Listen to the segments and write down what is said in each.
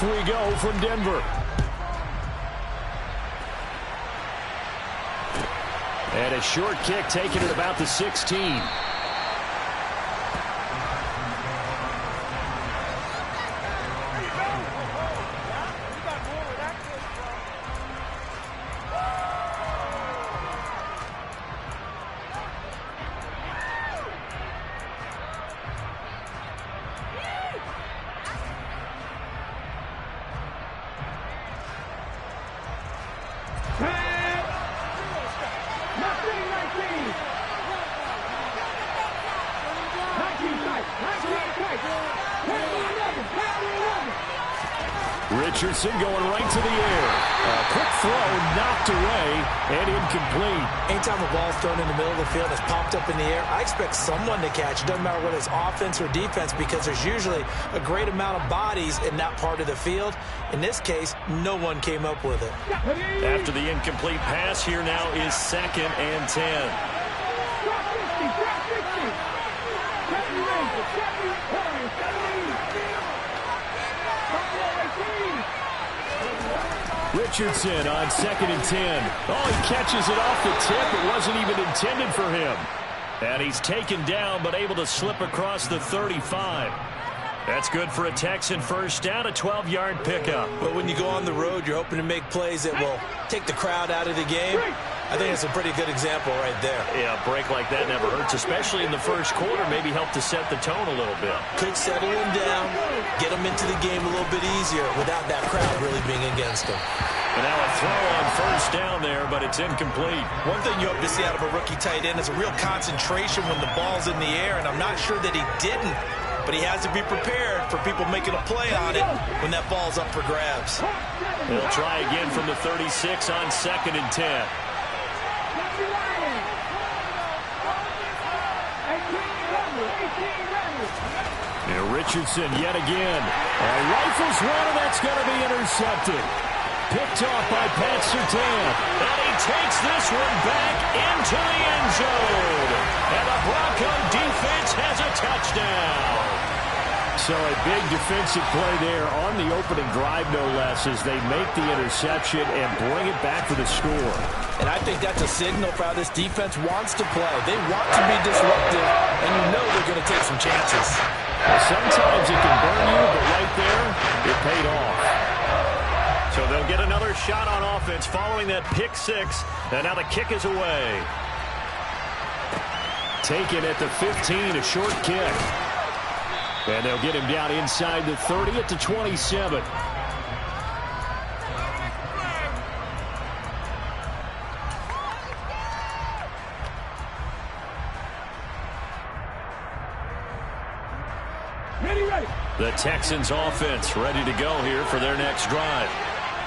we go from Denver. And a short kick taken at about the 16. Richardson going right to the air. A quick throw knocked away and incomplete. Anytime a ball's thrown in the middle of the field that's popped up in the air, I expect someone to catch. It doesn't matter whether it's offense or defense because there's usually a great amount of bodies in that part of the field. In this case, no one came up with it. After the incomplete pass, here now is 2nd and 10. Richardson on 2nd and 10. Oh, he catches it off the tip. It wasn't even intended for him. And he's taken down, but able to slip across the 35. That's good for a Texan first down, a 12-yard pickup. But when you go on the road, you're hoping to make plays that will take the crowd out of the game. I think it's a pretty good example right there. Yeah, a break like that never hurts, especially in the first quarter. Maybe help to set the tone a little bit. Could settle him down, get him into the game a little bit easier without that crowd really being against him. And now a throw on first down there, but it's incomplete. One thing you hope to see out of a rookie tight end is a real concentration when the ball's in the air, and I'm not sure that he didn't, but he has to be prepared for people making a play on it when that ball's up for grabs. He'll try again from the 36 on 2nd and 10. And Richardson yet again. Rifles one, and that's going to be intercepted. Picked off by Pat Surtain. And he takes this one back into the end zone. And the Bronco defense has a touchdown. So a big defensive play there on the opening drive, no less, as they make the interception and bring it back for the score. And I think that's a signal for how this defense wants to play. They want to be disruptive, and you know they're going to take some chances. Well, sometimes it can burn you, but right there, it paid off. So they'll get another shot on offense following that pick six, and now the kick is away. Taken at the 15, a short kick. And they'll get him down inside the 30 at the 27. The Texans offense ready to go here for their next drive.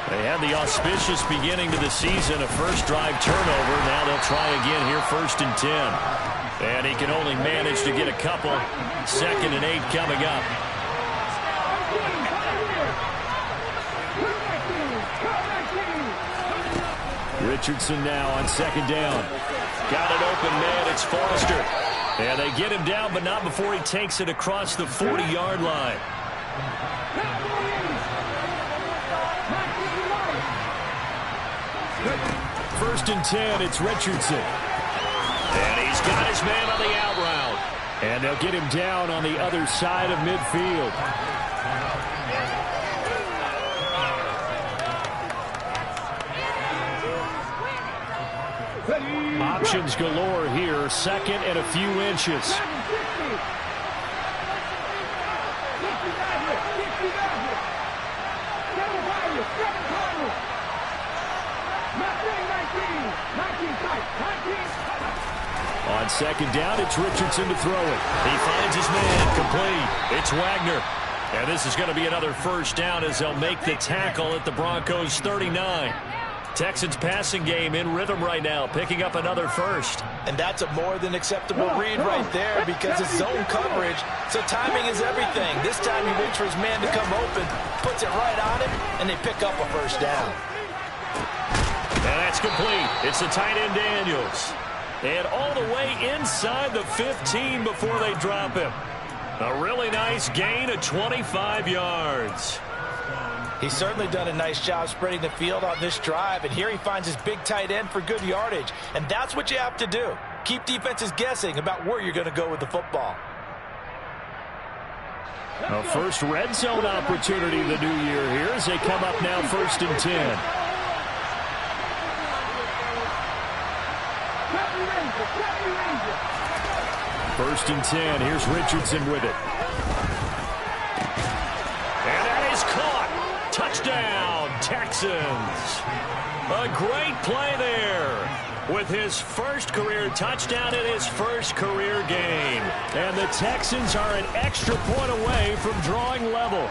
They had the auspicious beginning to the season, a first drive turnover. Now they'll try again here, 1st and 10. And he can only manage to get a couple. 2nd and 8 coming up. Richardson now on 2nd down. Got an open man. It's Foster. And they get him down, but not before he takes it across the 40-yard line. First and 10, it's Richardson. And he's got his man on the out route. And they'll get him down on the other side of midfield. Options galore here, 2nd and a few inches. On 2nd down, it's Richardson to throw it. He finds his man, complete. It's Wagner. And this is going to be another first down as they'll make the tackle at the Broncos' 39. Texans passing game in rhythm right now, picking up another first. And that's a more than acceptable read right there because it's zone coverage, so timing is everything. This time he waits for his man to come open, puts it right on him, and they pick up a first down. And that's complete. It's the tight end Daniels. And all the way inside the 15 before they drop him. A really nice gain of 25 yards. He's certainly done a nice job spreading the field on this drive, and here he finds his big tight end for good yardage. And that's what you have to do. Keep defenses guessing about where you're going to go with the football. A first red zone opportunity the new year here as they come up now 1st and 10. First and 10. Here's Richardson with it. And that is caught. Touchdown, Texans. A great play there with his first career touchdown in his first career game. And the Texans are an extra point away from drawing level.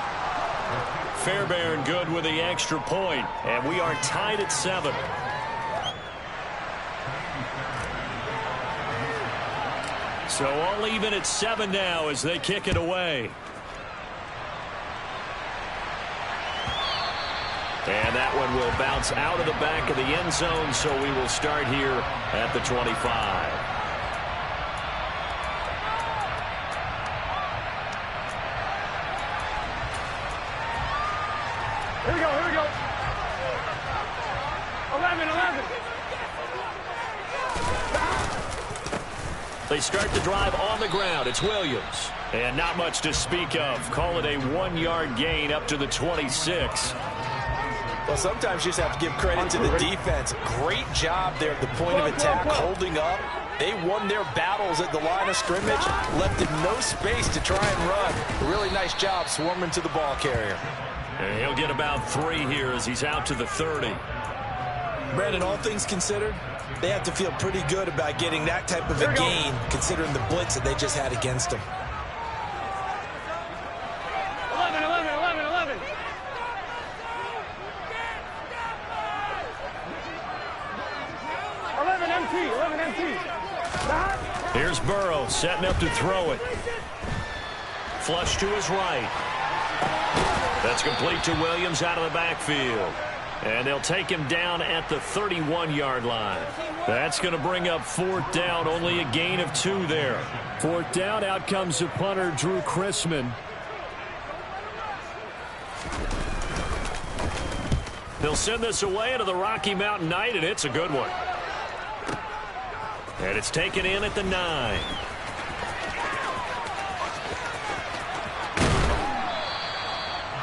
Fairbairn good with the extra point, and we are tied at 7. So all even at 7 now as they kick it away. And that one will bounce out of the back of the end zone, so we will start here at the 25. Here we go, here we go. 11. They start the drive on the ground. It's Williams. And not much to speak of. Call it a 1-yard gain up to the 26. Well, sometimes you just have to give credit to the defense. Great job there at the point of attack, holding up. They won their battles at the line of scrimmage, left him no space to try and run. A really nice job swarming to the ball carrier. And he'll get about 3 here as he's out to the 30. Brandon, all things considered, they have to feel pretty good about getting that type of a gain, considering the blitz that they just had against them. 11 MT. Here's Burrow setting up to throw it. Flush to his right. That's complete to Williams out of the backfield. And they'll take him down at the 31-yard line. That's going to bring up 4th down, only a gain of 2 there. 4th down, out comes the punter, Drew Chrisman. They'll send this away into the Rocky Mountain Night, and it's a good one. And it's taken in at the 9.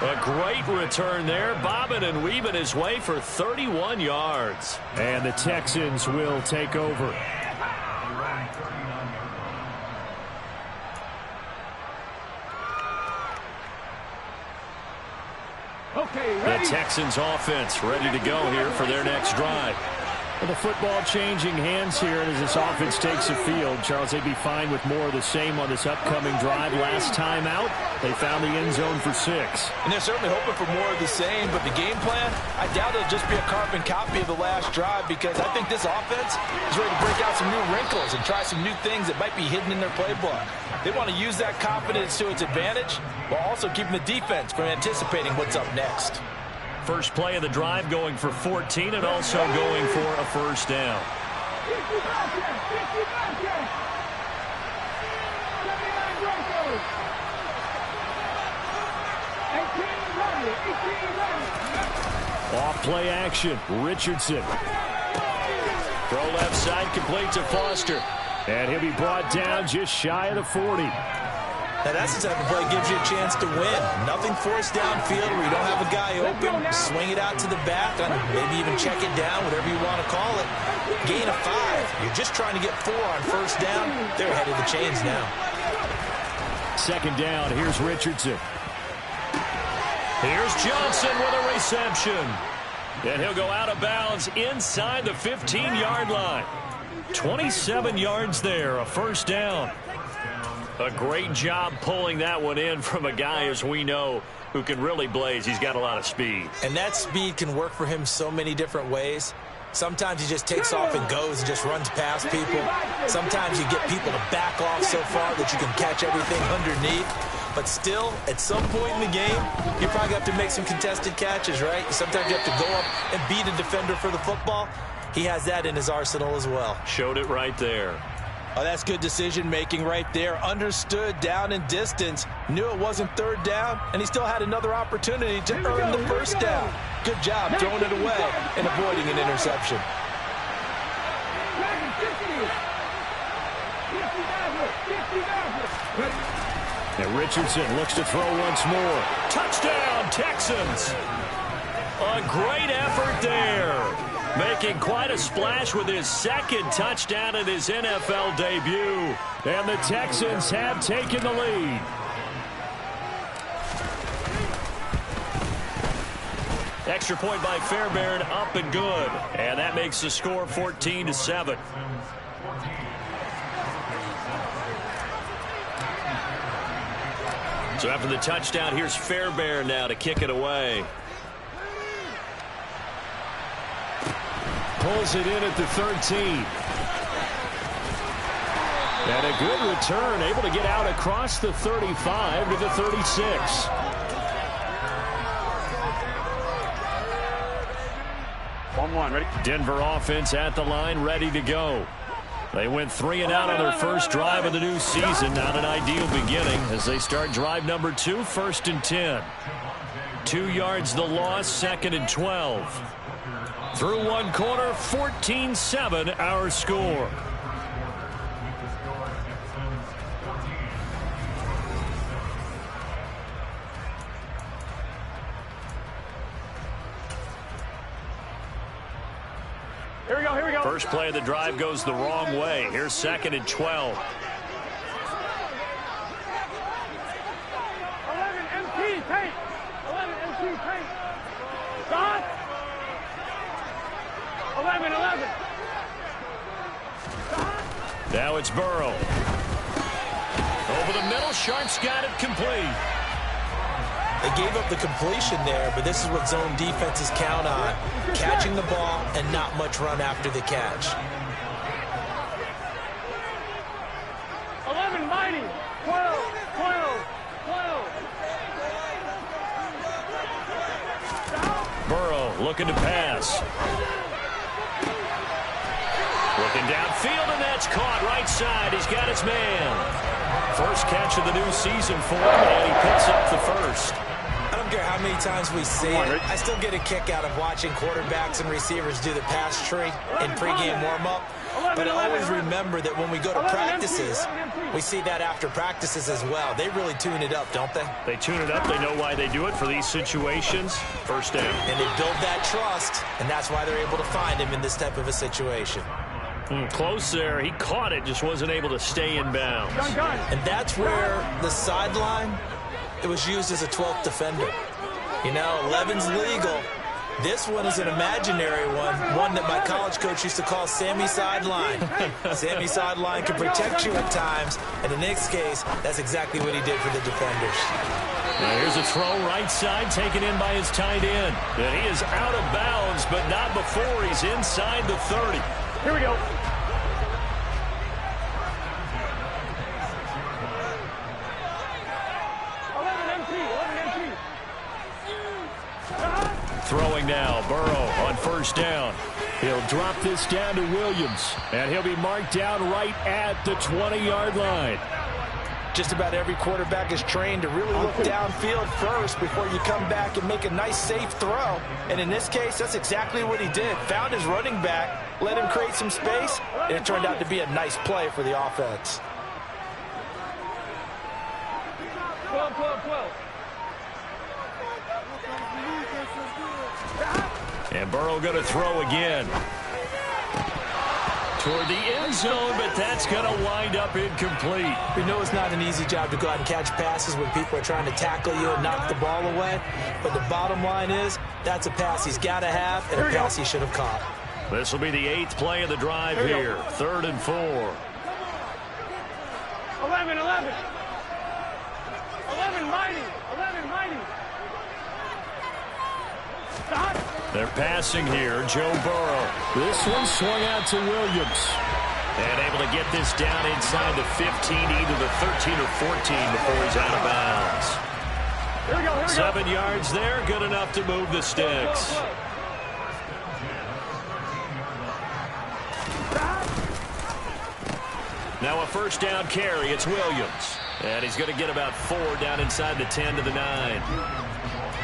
A great return there, bobbing and weaving his way for 31 yards. And the Texans will take over. The Texans offense ready to go here for their next drive. Well, the football changing hands here as this offense takes the field. Charles, they'd be fine with more of the same on this upcoming drive. Last time out, they found the end zone for 6. And they're certainly hoping for more of the same, but the game plan, I doubt it'll just be a carbon copy of the last drive, because I think this offense is ready to break out some new wrinkles and try some new things that might be hidden in their playbook. They want to use that confidence to its advantage while also keeping the defense from anticipating what's up next. First play of the drive going for 14 and also going for a first down. Off play action, Richardson. Throw left side, complete to Foster. And he'll be brought down just shy of the 40. Now, that's the type of play that gives you a chance to win. Nothing forced downfield where you don't have a guy open. Swing it out to the back, and maybe even check it down, whatever you want to call it. Gain of 5. You're just trying to get 4 on first down. They're ahead of the chains now. 2nd down. Here's Richardson. Here's Johnson with a reception. And he'll go out of bounds inside the 15-yard line. 27 yards there, a first down. A great job pulling that one in from a guy, as we know, who can really blaze. He's got a lot of speed. And that speed can work for him so many different ways. Sometimes he just takes off and goes and just runs past people. Sometimes you get people to back off so far that you can catch everything underneath. But still, at some point in the game, you probably have to make some contested catches, right? Sometimes you have to go up and beat a defender for the football. He has that in his arsenal as well. Showed it right there. Oh, that's good decision-making right there. Understood down and distance. Knew it wasn't third down, and he still had another opportunity to earn the first down. Good job throwing it away and avoiding an interception. And Richardson looks to throw once more. Touchdown, Texans! A great effort there. Making quite a splash with his second touchdown in his NFL debut. And the Texans have taken the lead. Extra point by Fairbairn, up and good. And that makes the score 14-7. So after the touchdown, here's Fairbairn now to kick it away. Pulls it in at the 13. And a good return, able to get out across the 35 to the 36. One, ready? Denver offense at the line, ready to go. They went 3 and out on their first drive of the new season. Not an ideal beginning as they start drive number 2, 1st and 10. 2 yards the loss, 2nd and 12. Through one quarter, 14-7 our score. Here we go, here we go. First play of the drive goes the wrong way. Here's 2nd and 12. 11 MT, paint. 11 MT, paint. Stop. 11. Now it's Burrow. Over the middle, Sharp's got it complete. They gave up the completion there, but this is what zone defenses count on. Catching the ball and not much run after the catch. 11 mighty. 12. Burrow looking to pass. Looking downfield, and that's caught right side. He's got his man. First catch of the new season for him, and he picks up the first. I don't care how many times we see it. I still get a kick out of watching quarterbacks and receivers do the pass tree in pregame warm-up. But I always remember that when we go to practices, we see that after practices as well. They really tune it up, don't they? They tune it up. They know why they do it for these situations. First down. And they build that trust, and that's why they're able to find him in this type of a situation. Close there. He caught it, just wasn't able to stay in bounds. And that's where the sideline, it was used as a 12th defender. You know, 11's legal. This one is an imaginary one that my college coach used to call Sammy Sideline. Sammy Sideline can protect you at times, and in this case, that's exactly what he did for the defenders. Now here's a throw right side taken in by his tight end. And he is out of bounds, but not before he's inside the 30. Here we go. 11 MT. Throwing now, Burrow on first down. He'll drop this down to Williams, and he'll be marked down right at the 20-yard line. Just about every quarterback is trained to really look downfield first before you come back and make a nice, safe throw. And in this case, that's exactly what he did. Found his running back, let him create some space, and it turned out to be a nice play for the offense. 12. And Burrow going to throw again. Toward the end zone, but that's going to wind up incomplete. We know it's not an easy job to go out and catch passes when people are trying to tackle you and knock the ball away. But the bottom line is, that's a pass he's got to have and a pass he should have caught. This will be the 8th play of the drive here. 3rd and 4. 11 mighty. Stop. They're passing here, Joe Burrow. This one swung out to Williams. And able to get this down inside the 15, either the 13 or 14 before he's out of bounds. Here we go. 7 yards there, good enough to move the sticks. Now a first down carry. It's Williams. And he's going to get about 4 down inside the 10 to the 9.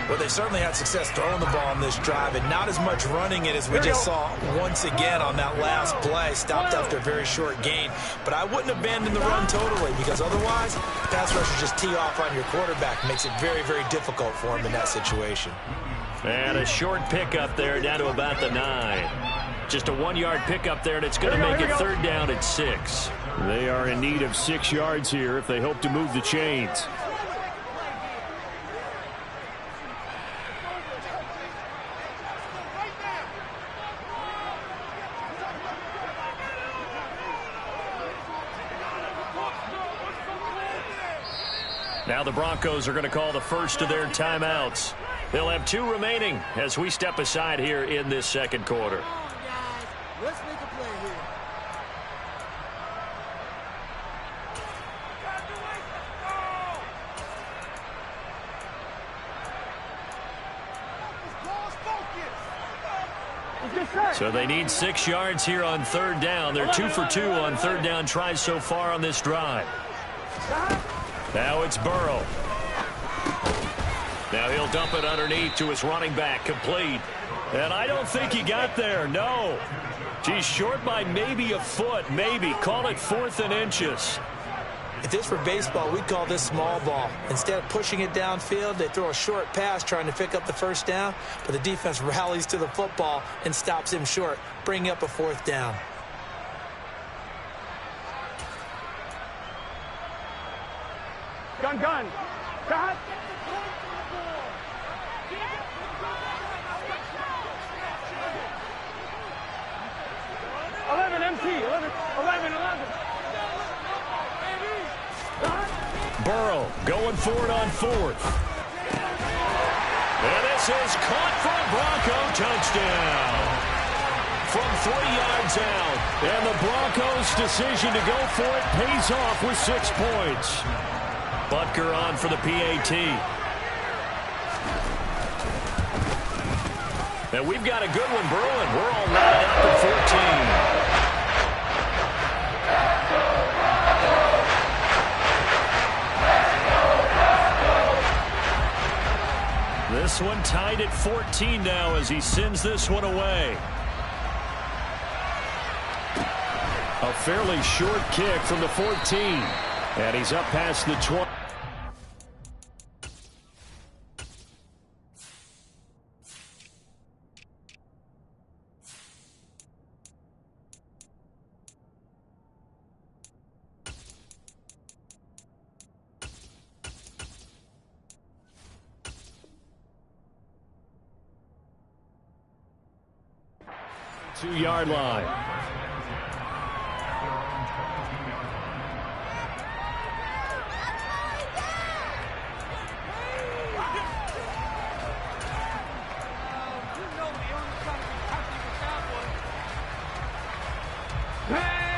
Well, they certainly had success throwing the ball on this drive and not as much running it as we just saw once again on that last play. Stopped after a very short gain. But I wouldn't abandon the run totally because otherwise, pass rushers just tee off on your quarterback. Makes it very, very difficult for him in that situation. And a short pickup there down to about the 9. Just a 1-yard pickup there, and it's going to make it 3rd down at 6. They are in need of 6 yards here if they hope to move the chains. Now the Broncos are going to call the first of their timeouts. They'll have 2 remaining as we step aside here in this second quarter. Let's make a play here. So they need 6 yards here on 3rd down. They're 2 for 2 on 3rd down tries so far on this drive. Now it's Burrow. Now he'll dump it underneath to his running back, complete. And I don't think he got there, no. He's short by maybe a foot, maybe. Call it 4th and inches. If this were baseball, we'd call this small ball. Instead of pushing it downfield, they throw a short pass trying to pick up the 1st down, but the defense rallies to the football and stops him short, bringing up a 4th down. Gun. Cut. 11 MT. 11. Burrow going for it on 4th. And this is caught for a Bronco touchdown. From 3 yards out. And the Broncos' decision to go for it pays off with 6 points. Butker on for the PAT. And we've got a good one brewing. We're all knotted up at 14. This one tied at 14 now as he sends this one away. A fairly short kick from the 14. And he's up past the 20. Two-yard line.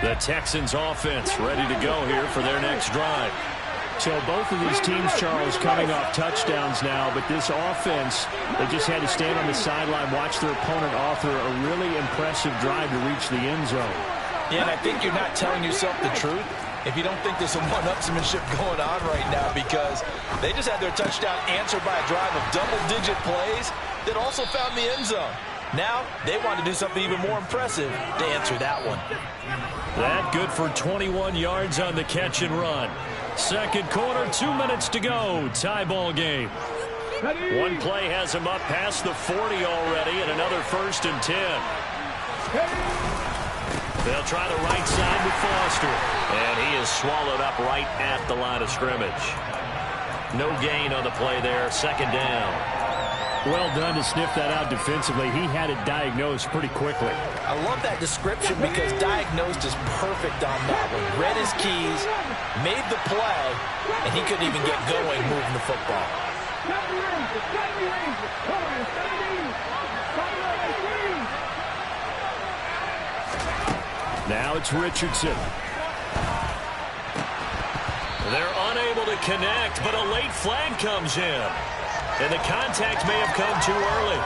The Texans offense ready to go here for their next drive. So both of these teams, Charles, coming off touchdowns now, but this offense, they just had to stand on the sideline, watch their opponent author a really impressive drive to reach the end zone. Yeah, and I think you're not telling yourself the truth if you don't think there's some one-upsmanship going on right now, because they just had their touchdown answered by a drive of double-digit plays that also found the end zone. Now they want to do something even more impressive to answer that one. That good for 21 yards on the catch and run. Second quarter, 2 minutes to go. Tie ball game. One play has him up past the 40 already, and another 1st and 10. They'll try the right side with Foster, and he is swallowed up right at the line of scrimmage. No gain on the play there. Second down. Well done to sniff that out defensively. He had it diagnosed pretty quickly. I love that description because diagnosed is perfect on that one. Read his keys, made the play, and he couldn't even get going moving the football. Now it's Richardson. They're unable to connect, but a late flag comes in. And the contact may have come too early.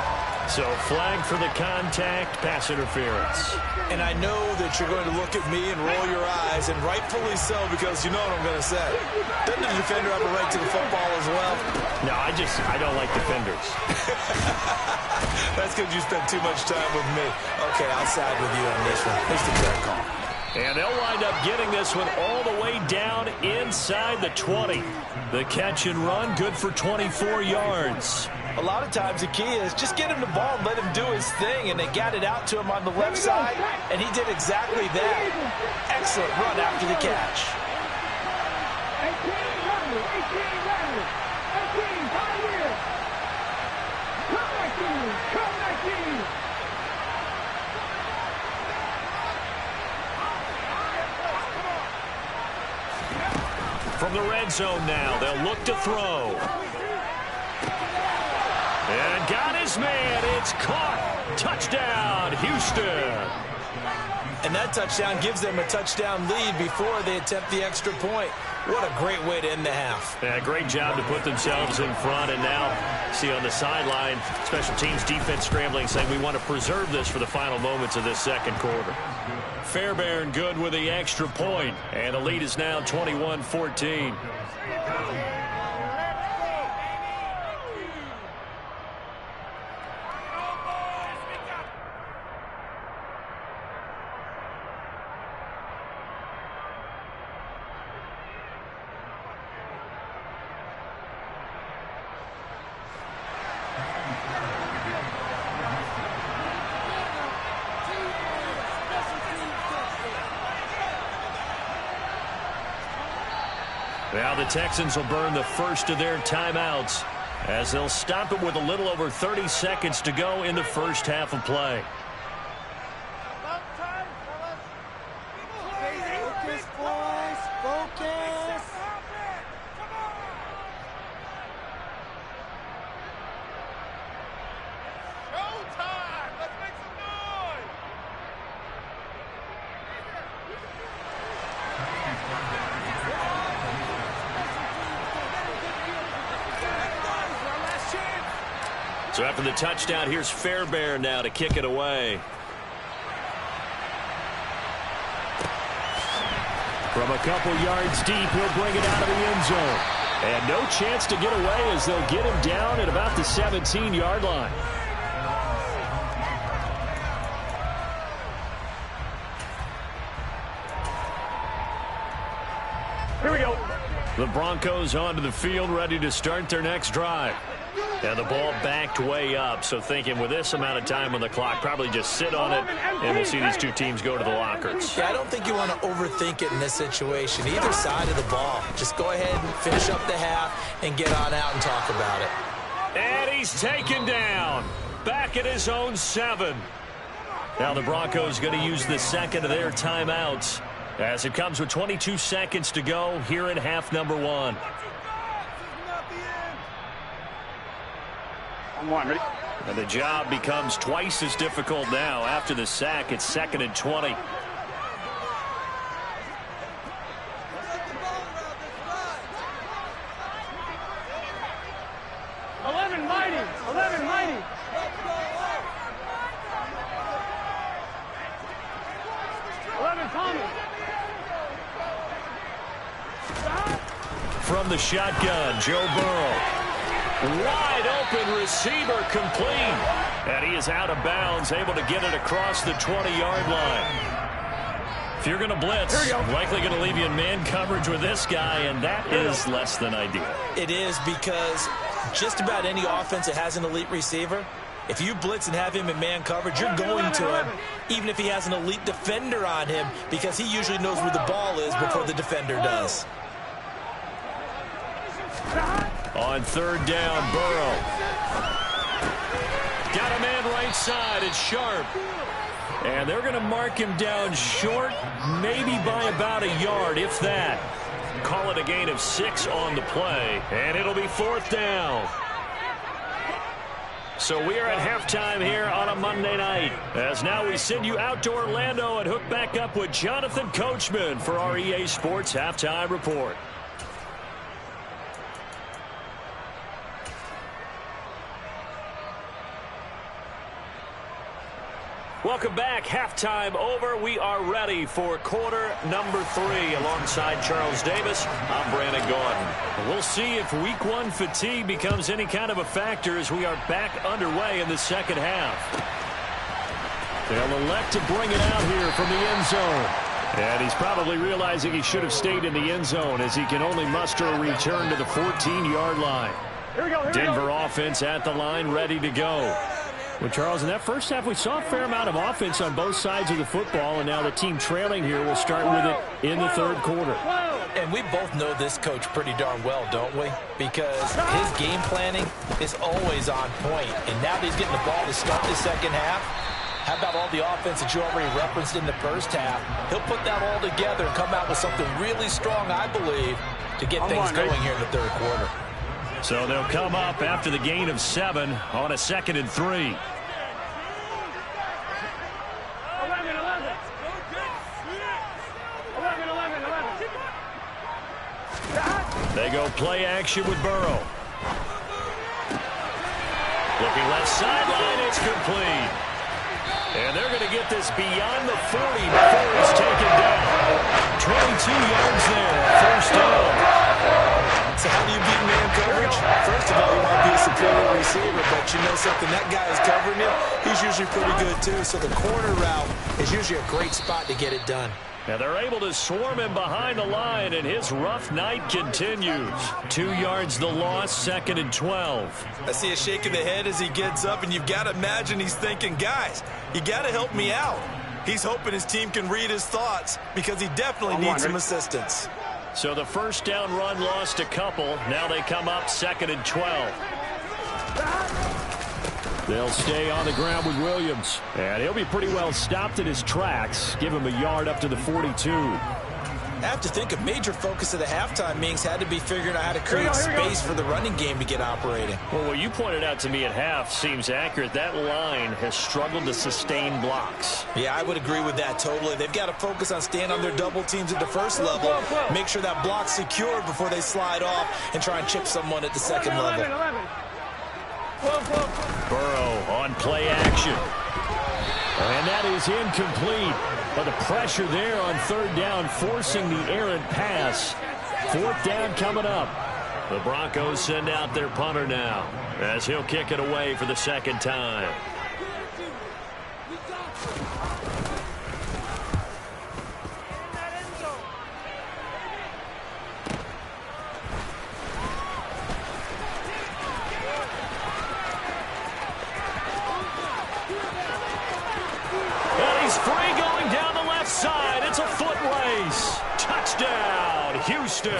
So flag for the contact, pass interference. And I know that you're going to look at me and roll your eyes, and rightfully so, because you know what I'm going to say. Doesn't the defender have a right to the football as well? No, I don't like defenders. That's because you spent too much time with me. Okay, I'll side with you on this one. Here's the fair call. And they'll wind up getting this one all the way down inside the 20. The catch and run, good for 24 yards. A lot of times the key is just get him the ball and let him do his thing, and they got it out to him on the left side, and he did exactly that. Excellent run after the catch. 18 runners, 18 runners, 18, come here. Come back in, come back in. From the red zone now, they'll look to throw. And got his man. It's caught. Touchdown, Houston. And that touchdown gives them a touchdown lead before they attempt the extra point. What a great way to end the half. Yeah, great job to put themselves in front. And now, see on the sideline, special teams defense scrambling, saying we want to preserve this for the final moments of this second quarter. Fairbairn good with the extra point. And the lead is now 21-14. Now the Texans will burn the first of their timeouts as they'll stop it with a little over 30 seconds to go in the first half of play. Focus, boys. Focus. Showtime! Let's make some noise! So after the touchdown, here's Fairbairn now to kick it away. From a couple yards deep, he'll bring it out of the end zone. And no chance to get away as they'll get him down at about the 17-yard line. Here we go. The Broncos onto the field, ready to start their next drive. And the ball backed way up, so thinking with this amount of time on the clock, probably just sit on it, and we'll see these two teams go to the lockers. Yeah, I don't think you want to overthink it in this situation. Either side of the ball. Just go ahead and finish up the half and get on out and talk about it. And he's taken down. Back at his own 7. Now the Broncos going to use the second of their timeouts as it comes with 22 seconds to go here in half number 1. Ready? And the job becomes twice as difficult now. After the sack, it's 2nd and 20. From the shotgun, Joe Burrow. Wide open receiver complete. And he is out of bounds, able to get it across the 20-yard line. If you're going to blitz, likely going to leave you in man coverage with this guy, and that is less than ideal. It is, because just about any offense that has an elite receiver, if you blitz and have him in man coverage, you're going to him, even if he has an elite defender on him, because he usually knows where the ball is before the defender does. On 3rd down, Burrow. Got a man right side. It's Sharp. And they're going to mark him down short, maybe by about a yard, if that. Call it a gain of 6 on the play, and it'll be 4th down. So we are at halftime here on a Monday night, as now we send you out to Orlando and hook back up with Jonathan Coachman for our EA Sports Halftime Report. Welcome back. Halftime over. We are ready for quarter number 3. Alongside Charles Davis, I'm Brandon Gordon. We'll see if week 1 fatigue becomes any kind of a factor as we are back underway in the second half. They'll elect to bring it out here from the end zone. And he's probably realizing he should have stayed in the end zone as he can only muster a return to the 14-yard line. Denver offense at the line, ready to go. Well, Charles, in that first half, we saw a fair amount of offense on both sides of the football, and now the team trailing here will start with it in the third quarter. And we both know this coach pretty darn well, don't we? Because his game planning is always on point. And now that he's getting the ball to start the second half, how about all the offense that you already referenced in the first half? He'll put that all together and come out with something really strong, I believe, to get things going here in the third quarter. So they'll come up after the gain of 7 on a 2nd and 3. 11. They go play action with Burrow. Looking left sideline, it's complete. And they're going to get this beyond the 40 before it's taken down. 22 yards there, first down. So how do you beat man coverage? First of all, you want to be a superior receiver, but you know something, that guy is covering you. He's usually pretty good too, so the corner route is usually a great spot to get it done. Now they're able to swarm him behind the line, and his rough night continues. 2 yards the loss, 2nd and 12. I see a shake of the head as he gets up, and you've got to imagine he's thinking, guys, you got to help me out. He's hoping his team can read his thoughts because he definitely needs some assistance. So the first down run lost a couple. Now they come up 2nd and 12. They'll stay on the ground with Williams. And he'll be pretty well stopped in his tracks. Give him a yard up to the 42. I have to think a major focus of the halftime meetings had to be figuring out how to create space for the running game to get operating. Well, what you pointed out to me at half seems accurate. That line has struggled to sustain blocks. Yeah, I would agree with that totally. They've got to focus on staying on their double teams at the first level, make sure that block's secured before they slide off and try and chip someone at the second level. Burrow on play action. And that is incomplete. But the pressure there on third down, forcing the errant pass. 4th down coming up. The Broncos send out their punter now, as he'll kick it away for the 2nd time. It's a foot race. Touchdown, Houston.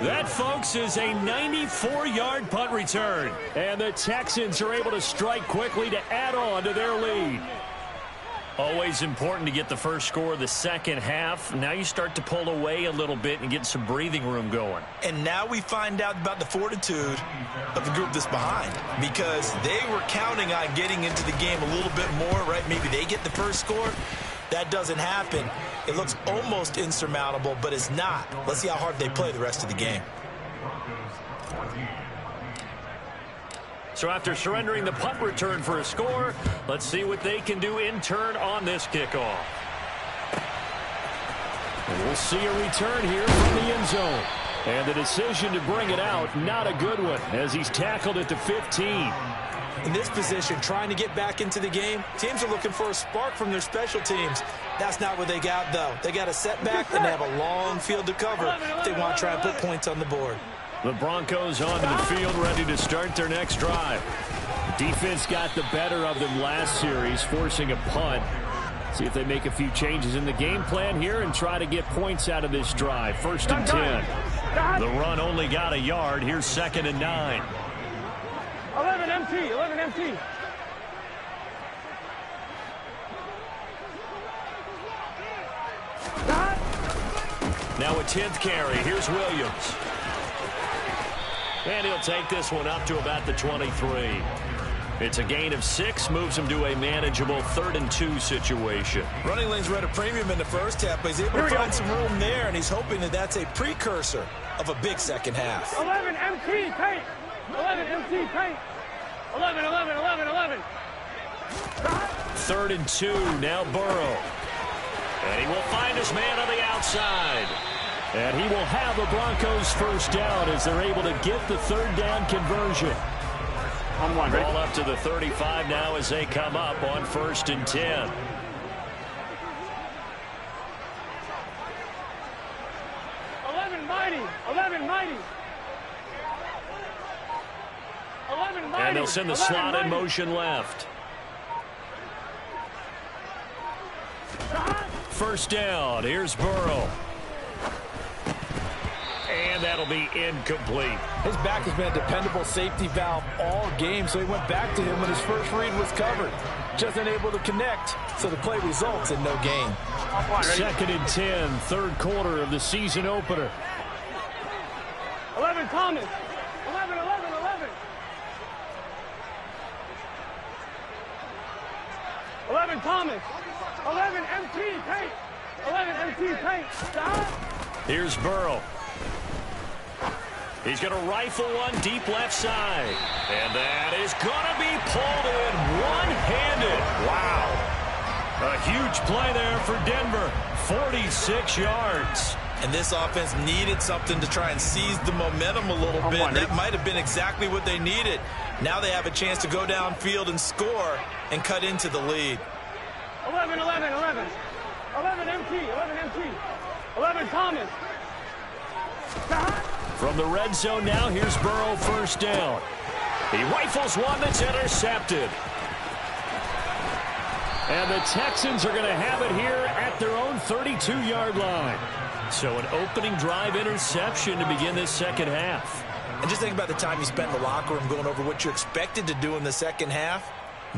That, folks, is a 94-yard punt return. And the Texans are able to strike quickly to add on to their lead. Always important to get the first score of the second half. Now you start to pull away a little bit and get some breathing room going. And now we find out about the fortitude of the group that's behind, because they were counting on getting into the game a little bit more, right? Maybe they get the first score. That doesn't happen. It looks almost insurmountable, but it's not. Let's see how hard they play the rest of the game. So after surrendering the punt return for a score, let's see what they can do in turn on this kickoff. And we'll see a return here from the end zone. And the decision to bring it out, not a good one, as he's tackled at the 15. In this position, trying to get back into the game, teams are looking for a spark from their special teams. That's not what they got, though. They got a setback, and they have a long field to cover if they want to try and put points on the board. The Broncos onto the field, ready to start their next drive. Defense got the better of them last series, forcing a punt. See if they make a few changes in the game plan here and try to get points out of this drive. 1st and 10. The run only got a yard. Here's 2nd and 9. 11 MT, 11 MT. Now a 10th carry. Here's Williams. And he'll take this one up to about the 23. It's a gain of 6, moves him to a manageable 3rd and 2 situation. Running lanes were at a premium in the first half, but he's able to find some room there, and he's hoping that that's a precursor of a big second half. 11 MT, paint. 11 MT, paint. 11, 11, 11, 11. 3rd and 2. Now Burrow. And he will find his man on the outside. And he will have the Broncos first down as they're able to get the 3rd down conversion. Ball up to the 35 now as they come up on 1st and 10. And they'll send the slot in motion left. 1st down. Here's Burrow. And that'll be incomplete. His back has been a dependable safety valve all game, so he went back to him when his first read was covered. Just unable to connect, so the play results in no gain. 2nd and 10, 3rd quarter of the season opener. 11 Thomas. 11. 11 Thomas. 11 MT paint. 11 MT paint. Stop. Here's Burrow. He's going to rifle one deep left side. And that is going to be pulled in one-handed. Wow. A huge play there for Denver. 46 yards. And this offense needed something to try and seize the momentum a little bit. That might have been exactly what they needed. Now they have a chance to go downfield and score and cut into the lead. 11 MT. 11 Thomas. Stop. From the red zone now, here's Burrow, 1st down. He rifles one that's intercepted. And the Texans are going to have it here at their own 32-yard line. So an opening drive interception to begin this 2nd half. And just think about the time you spent in the locker room going over what you expected to do in the 2nd half.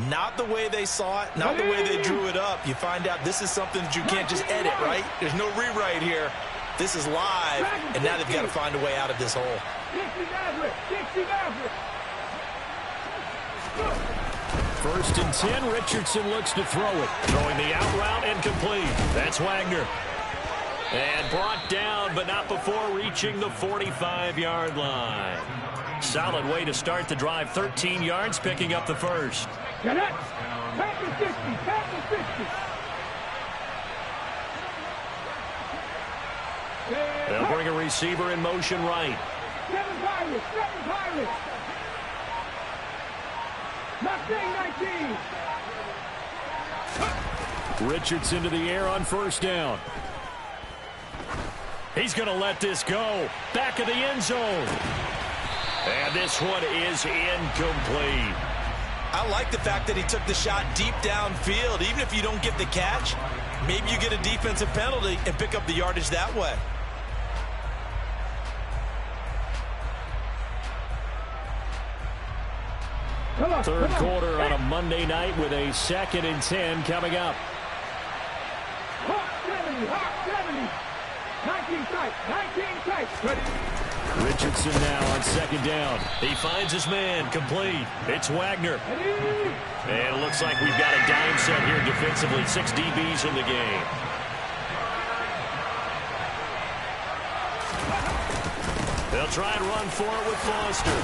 Not the way they saw it, not the way they drew it up. You find out this is something that you can't just edit, right? There's no rewrite here. This is live, and now they've got to find a way out of this hole. 1st and 10, Richardson looks to throw it. Throwing the out route incomplete. That's Wagner. And brought down, but not before reaching the 45-yard line. Solid way to start the drive. 13 yards, picking up the first. They'll bring a receiver in motion right. 7 Pirates. 19. Richardson to the air on 1st down. He's going to let this go. Back of the end zone. And this one is incomplete. I like the fact that he took the shot deep downfield. Even if you don't get the catch, maybe you get a defensive penalty and pick up the yardage that way. Third quarter on a Monday night with a 2nd and 10 coming up. Richardson now on 2nd down. He finds his man, complete. It's Wagner. And it looks like we've got a dime set here defensively. 6 DBs in the game. They'll try and run for it with Foster.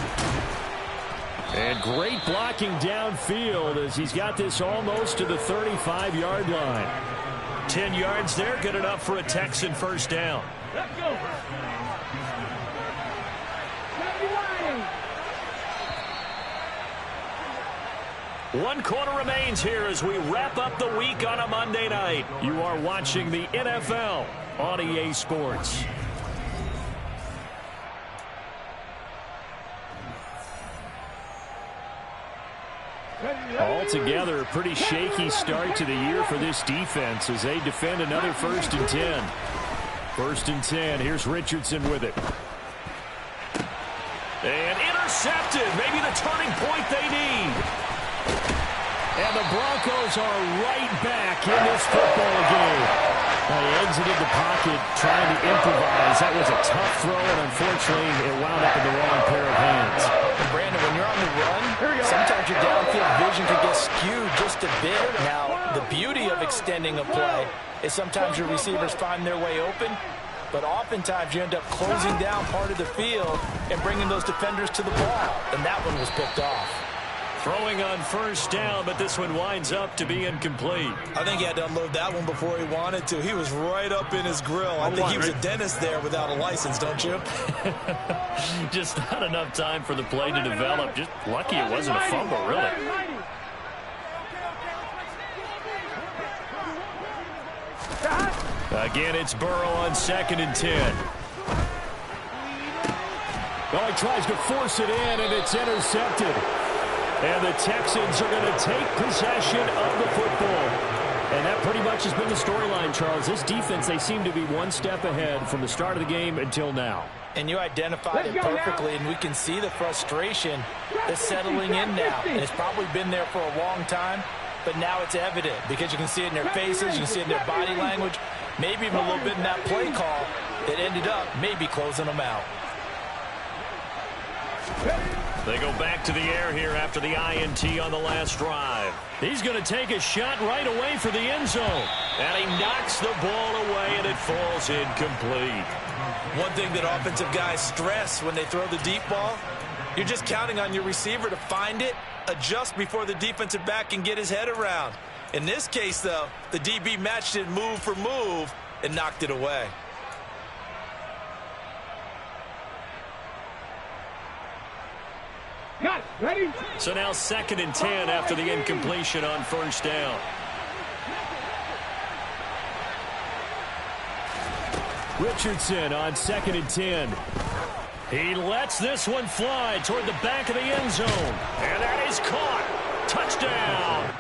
And great blocking downfield as he's got this almost to the 35-yard line. 10 yards there, good enough for a Texan 1st down. Let's go. 1 quarter remains here as we wrap up the week on a Monday night. You are watching the NFL on EA Sports. Altogether, a pretty shaky start to the year for this defense as they defend another 1st and 10. 1st and 10. Here's Richardson with it. And intercepted. Maybe the turning point they need. And the Broncos are right back in this football game. They exited the pocket trying to improvise. That was a tough throw, and unfortunately, it wound up in the wrong pair of hands. Brandon, when you're on the run, sometimes your downfield vision can get skewed just a bit. Now, the beauty of extending a play is sometimes your receivers find their way open, but oftentimes you end up closing down part of the field and bringing those defenders to the ball, and that one was picked off. Throwing on first down, but this one winds up to be incomplete. I think he had to unload that one before he wanted to. He was right up in his grill. I think he was a dentist there without a license, don't you? Just not enough time for the play to develop. Just lucky it wasn't a fumble, really. Again, it's Burrow on 2nd and 10. Well, he tries to force it in, and it's intercepted. And the Texans are going to take possession of the football. And that pretty much has been the storyline, Charles. This defense, they seem to be one step ahead from the start of the game until now. And you identified it perfectly, and we can see the frustration that's settling in now. And it's probably been there for a long time, but now it's evident because you can see it in their faces, you can see it in their body language, maybe even a little bit in that play call that ended up maybe closing them out. They go back to the air here after the INT on the last drive. He's going to take a shot right away for the end zone. And he knocks the ball away, and it falls incomplete. One thing that offensive guys stress when they throw the deep ball, you're just counting on your receiver to find it, adjust before the defensive back can get his head around. In this case, though, the DB matched it move for move and knocked it away. Got it. Ready? So now 2nd and 10 after the incompletion on first down. Richardson on 2nd and 10. He lets this one fly toward the back of the end zone. And that is caught. Touchdown.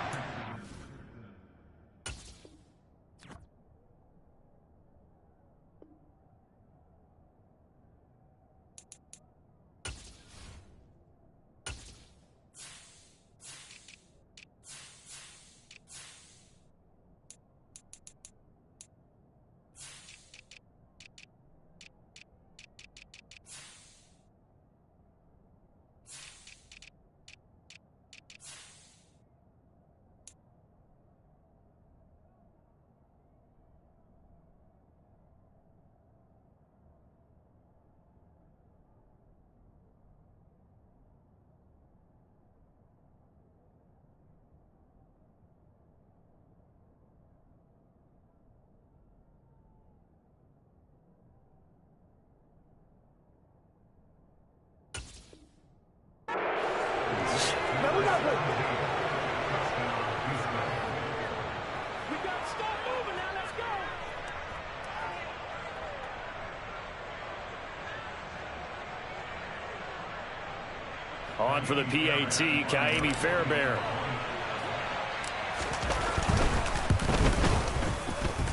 On for the PAT, Kaimi Fairbairn.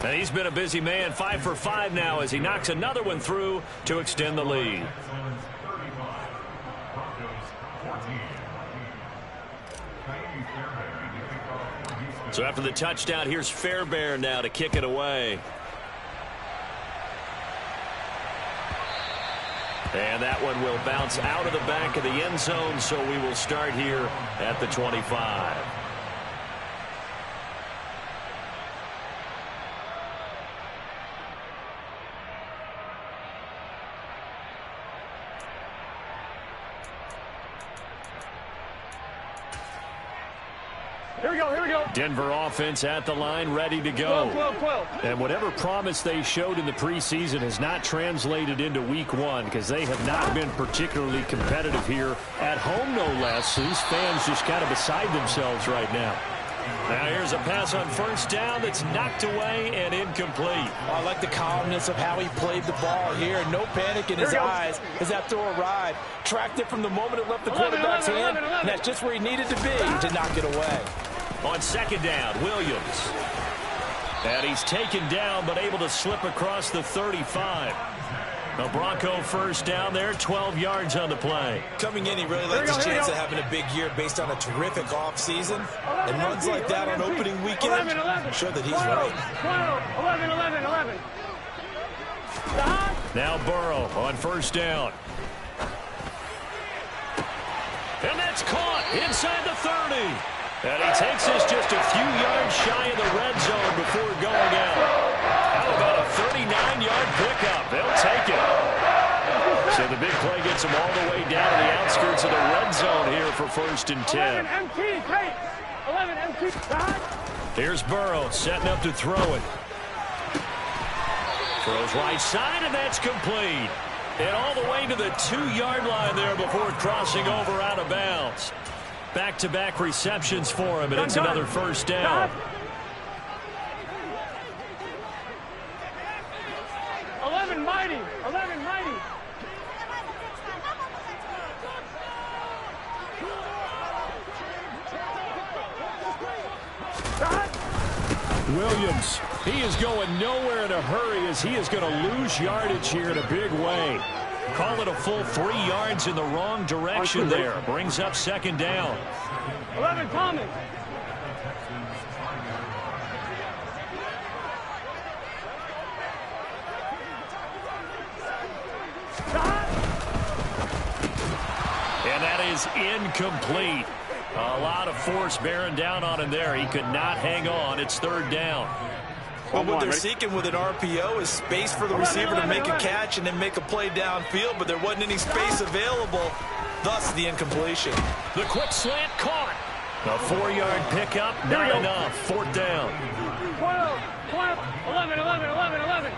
And he's been a busy man, 5 for 5 now as he knocks another one through to extend the lead. So after the touchdown, here's Fairbairn now to kick it away. And that one will bounce out of the back of the end zone, so we will start here at the 25. Here we go, here we go. Denver offense at the line, ready to go. 12. And whatever promise they showed in the preseason has not translated into week one because they have not been particularly competitive here at home, no less. So these fans just kind of beside themselves right now. Now here's a pass on first down that's knocked away and incomplete. I like the calmness of how he played the ball here. No panic in his eyes as that throw arrived. Tracked it from the moment it left the quarterback's hand. And that's just where he needed to be to knock it away. On second down, Williams. And he's taken down but able to slip across the 35. The Bronco first down there, 12 yards on the play. Coming in, he really likes his chance of having a big year based on a terrific offseason. And runs like that on opening weekend show that he's right. 11. Now Burrow on first down. And that's caught inside the 30. And he takes this just a few yards shy of the red zone before going out. How about a 39-yard pickup? They'll take it. So the big play gets him all the way down to the outskirts of the red zone here for 1st and 10. 11 MT, take. 11 MT. Here's Burrow setting up to throw it. Throws right side, and that's complete. And all the way to the 2-yard line there before crossing over out of bounds. Back-to-back receptions for him, and it's another 1st down. 11 mighty. 11 mighty. Williams, he is going nowhere in a hurry as he is going to lose yardage here in a big way. Call it a full 3 yards in the wrong direction there. Brings up 2nd down. 11 Thomas. And that is incomplete. A lot of force bearing down on him there. He could not hang on. It's 3rd down. Well, what they're seeking with an RPO is space for the receiver to make a catch and then make a play downfield, but there wasn't any space available, thus the incompletion. The quick slant caught. A 4-yard pickup, not enough. 4th down. 12, 11, 11, 11, 11.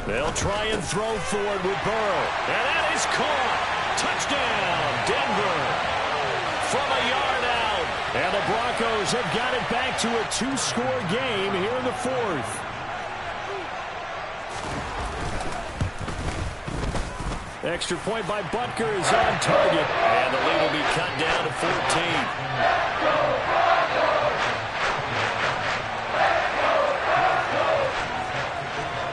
They'll try and throw forward with Burrow. And that is caught. Touchdown, Denver. From a yard out. And the Broncos have got it back to a 2-score game here in the 4th. Extra point by Butker is on target. And the lead will be cut down to 14.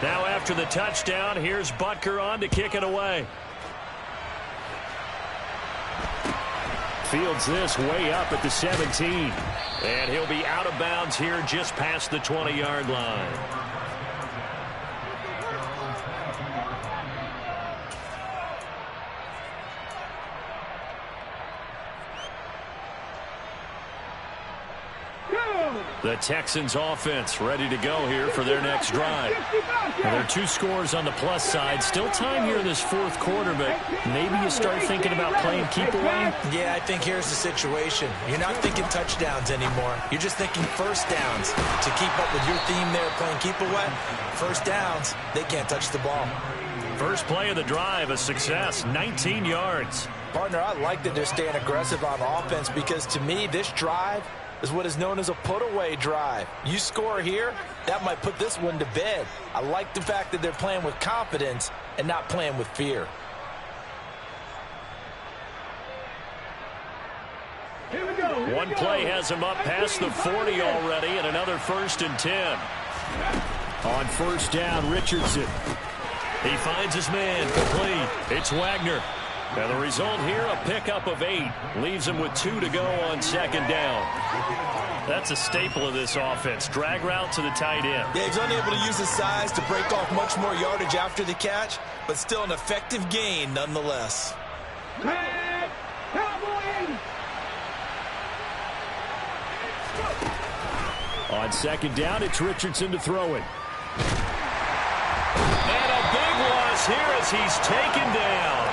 Now after the touchdown, here's Butker on to kick it away. Fields this way up at the 17. And he'll be out of bounds here just past the 20-yard line. The Texans offense ready to go here for their next drive. Now, there are 2 scores on the plus side. Still time here in this 4th quarter, but maybe you start thinking about playing keep away. Yeah, I think here's the situation. You're not thinking touchdowns anymore. You're just thinking 1st downs. To keep up with your theme there playing keep away, 1st downs, they can't touch the ball. First play of the drive, a success, 19 yards. Partner, I like that they're staying aggressive on offense because to me, this drive is what is known as a put-away drive. You score here, that might put this one to bed. I like the fact that they're playing with confidence and not playing with fear. Here we go. One play has him up past the 40 already, and another 1st and 10. On 1st down, Richardson. He finds his man, complete. It's Wagner. And the result here, a pickup of 8. Leaves him with 2 to go on 2nd down. That's a staple of this offense. Drag route to the tight end. Yeah, he's unable to use his size to break off much more yardage after the catch, but still an effective gain nonetheless. Red Cowboys. On 2nd down, it's Richardson to throw it. And a big loss here as he's taken down.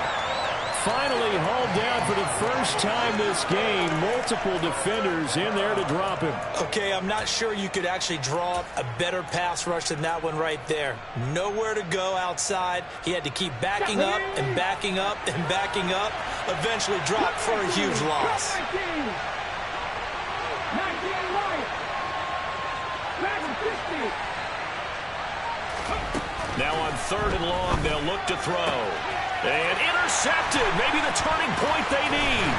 Finally hauled down for the first time this game. Multiple defenders in there to drop him. Okay, I'm not sure you could actually draw up a better pass rush than that one right there. Nowhere to go outside. He had to keep backing up and backing up and backing up. Eventually dropped for a huge loss. Now on 3rd and long, they'll look to throw. And intercepted. Maybe the turning point they need.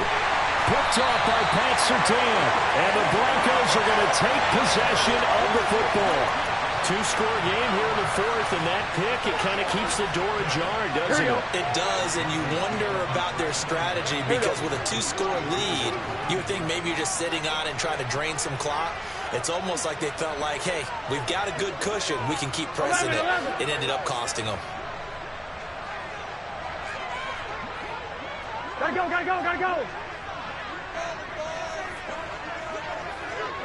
Picked off by Pat Surtain. And the Broncos are going to take possession of the football. 2-score game here in the 4th, and that pick, it kind of keeps the door ajar, doesn't it? It does, and you wonder about their strategy because with a 2-score lead, you would think maybe you're just sitting on it and trying to drain some clock. It's almost like they felt like, hey, we've got a good cushion. We can keep pressing it. It ended up costing them. Gotta go, gotta go, gotta go.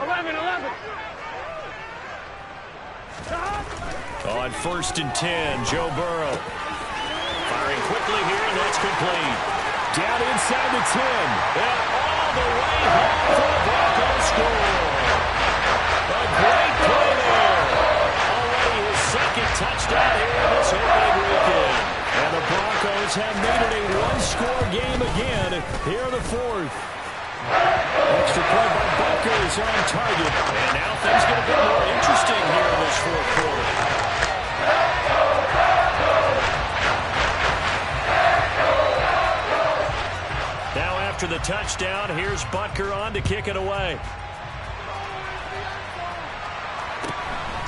11. On 1st and 10, Joe Burrow. Firing quickly here, and that's complete. Down inside the 10. And all the way home for the Broncos score. A great play there. Already his second touchdown here in this opening weekend. And the Broncos have made it a one-score game again here in the fourth. Extra play by Butker is on target. And now things get a bit more interesting here in this fourth quarter. Now after the touchdown, here's Butker on to kick it away.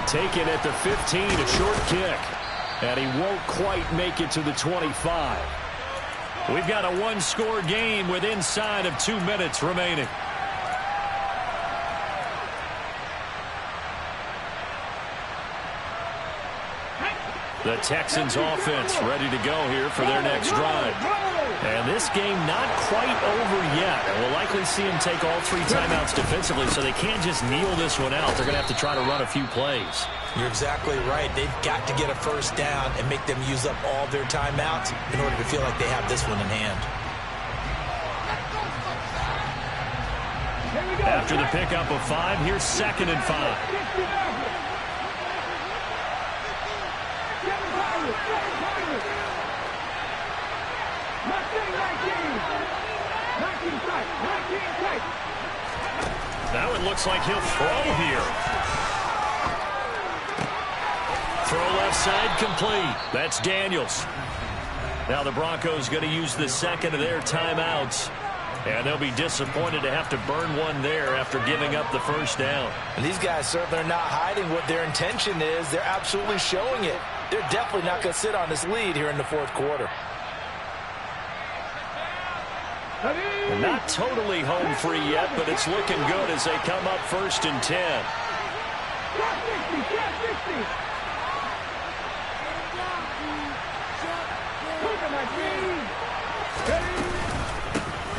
Taken at the 15, a short kick. And he won't quite make it to the 25. We've got a one-score game with inside of 2 minutes remaining. The Texans offense ready to go here for their next drive. And this game not quite over yet. And we'll likely see them take all 3 timeouts defensively, so they can't just kneel this one out. They're going to have to try to run a few plays. You're exactly right. They've got to get a first down and make them use up all their timeouts in order to feel like they have this one in hand. After the pickup of 5, here's 2nd and 5. Now it looks like he'll throw here. Throw left side complete. That's Daniels. Now the Broncos going to use the second of their timeouts. And they'll be disappointed to have to burn one there after giving up the first down. And these guys certainly are not hiding what their intention is. They're absolutely showing it. They're definitely not going to sit on this lead here in the fourth quarter. Not totally home free yet, but it's looking good as they come up 1st and 10.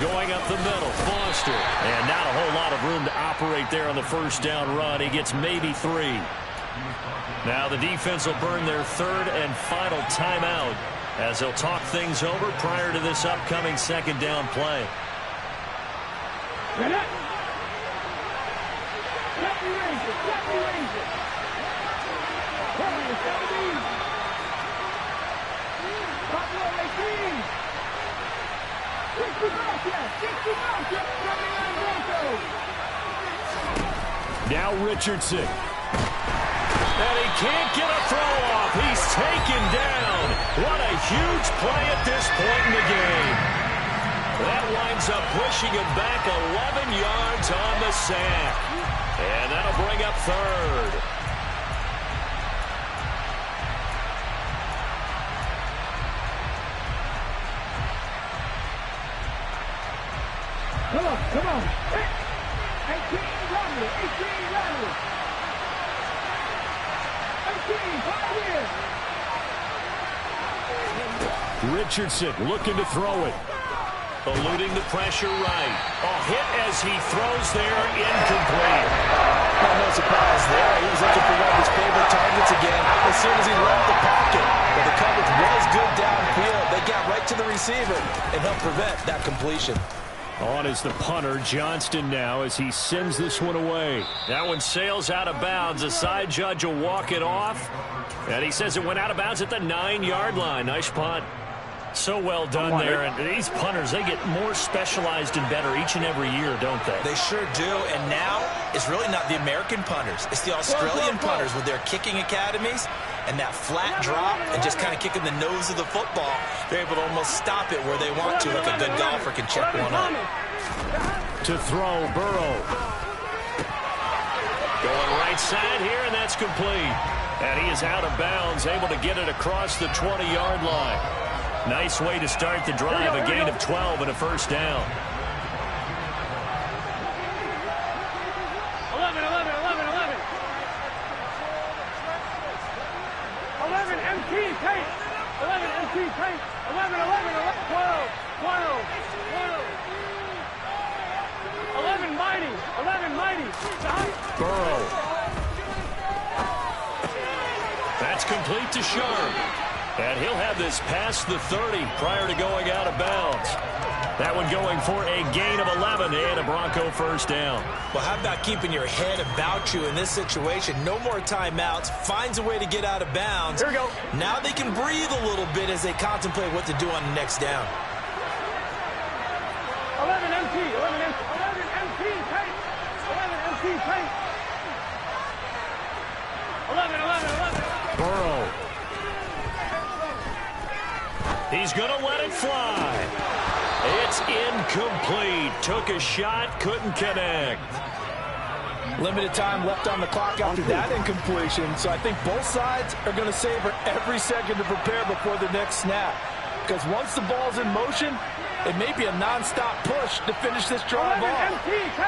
Going up the middle, Foster. And not a whole lot of room to operate there on the first down run. He gets maybe 3. Now the defense will burn their 3rd and final timeout as they'll talk things over prior to this upcoming 2nd down play. Now Richardson. And he can't get a throw off. He's taken down. What a huge play at this point in the game. That winds up pushing him back 11 yards on the sack. And that'll bring up 3rd. Come on. 18 Rodley. 18 Rodley. 18, 5 years. Richardson looking to throw it. Eluding the pressure right. A hit as he throws there, incomplete. Well, no surprise there. He was looking for one of his favorite targets again as soon as he left the pocket. But the coverage was good downfield. They got right to the receiver and helped prevent that completion. On is the punter, Johnston now, as he sends this one away. That one sails out of bounds. The side judge will walk it off. And he says it went out of bounds at the 9-yard line. Nice punt. So well done there. And these punters, they get more specialized and better each and every year, don't they? They sure do. And now it's really not the American punters. It's the Australian punters with their kicking academies and that flat drop and just kind of kicking the nose of the football. They're able to almost stop it where they want to, like a good golfer can check one up. To throw, Burrow. Going right side here, and that's complete. And he is out of bounds, able to get it across the 20-yard line. Nice way to start the drive, a gain of 12 and a first down. 11 MT paint. 11 MT paint. 11, 12, 11 mighty. 11 mighty. Burrow. That's complete to Sharp. And he'll have this past the 30 prior to going out of bounds. That one going for a gain of 11 and a Bronco first down. Well, how about keeping your head about you in this situation? No more timeouts. Finds a way to get out of bounds. Here we go. Now they can breathe a little bit as they contemplate what to do on the next down. 11 MT, 11 MT tight. 11 MT tight. 11. Burrow. He's going to let it fly. It's incomplete. Took a shot, couldn't connect. Limited time left on the clock after that incompletion, so I think both sides are going to savor every second to prepare before the next snap. Because once the ball's in motion, it may be a nonstop push to finish this drive off.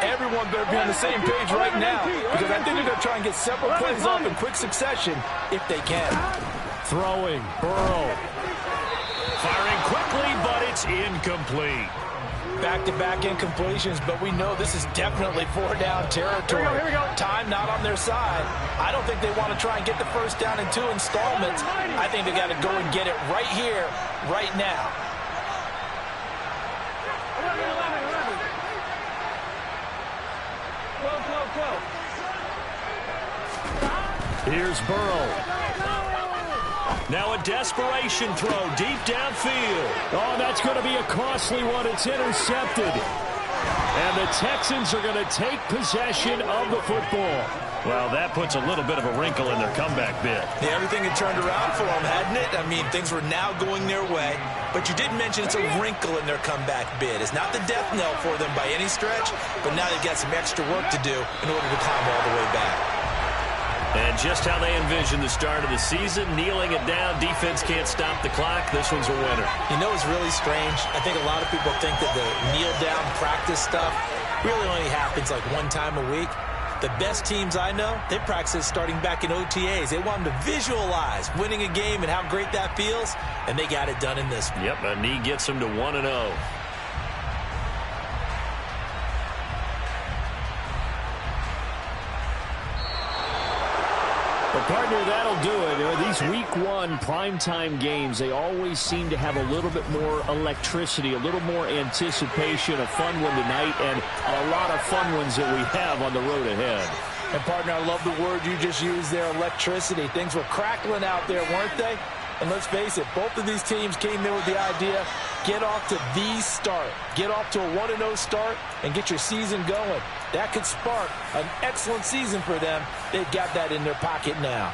Everyone better be on the same page right now, because I think they're going to try and get several plays off in quick succession if they can. Throwing, Burrow. Firing quickly, but it's incomplete. Back-to-back incompletions, but we know this is definitely four-down territory. Here we go. Time not on their side. I don't think they want to try and get the first down in 2 installments. I think they got to go and get it right here, right now. 12. Here's Burrow. Now a desperation throw deep downfield. Oh, that's going to be a costly one. It's intercepted. And the Texans are going to take possession of the football. Well, that puts a little bit of a wrinkle in their comeback bid. Yeah, everything had turned around for them, hadn't it? I mean, things were now going their way. But you did mention it's a wrinkle in their comeback bid. It's not the death knell for them by any stretch, but now they've got some extra work to do in order to climb all the way back. And just how they envision the start of the season, kneeling it down, defense can't stop the clock. This one's a winner. You know, it's really strange. I think a lot of people think that the kneel-down practice stuff really only happens like one time a week. The best teams I know, they practice starting back in OTAs. They want them to visualize winning a game and how great that feels, and they got it done in this one. Yep, a knee gets them to 1-0. But, partner, that'll do it. You know, these Week 1 primetime games, they always seem to have a little bit more electricity, a little more anticipation, a fun one tonight, and a lot of fun ones that we have on the road ahead. And, partner, I love the word you just used there, electricity. Things were crackling out there, weren't they? And let's face it, both of these teams came in with the idea, get off to the start. Get off to a 1-0 start and get your season going. That could spark an excellent season for them. They've got that in their pocket now.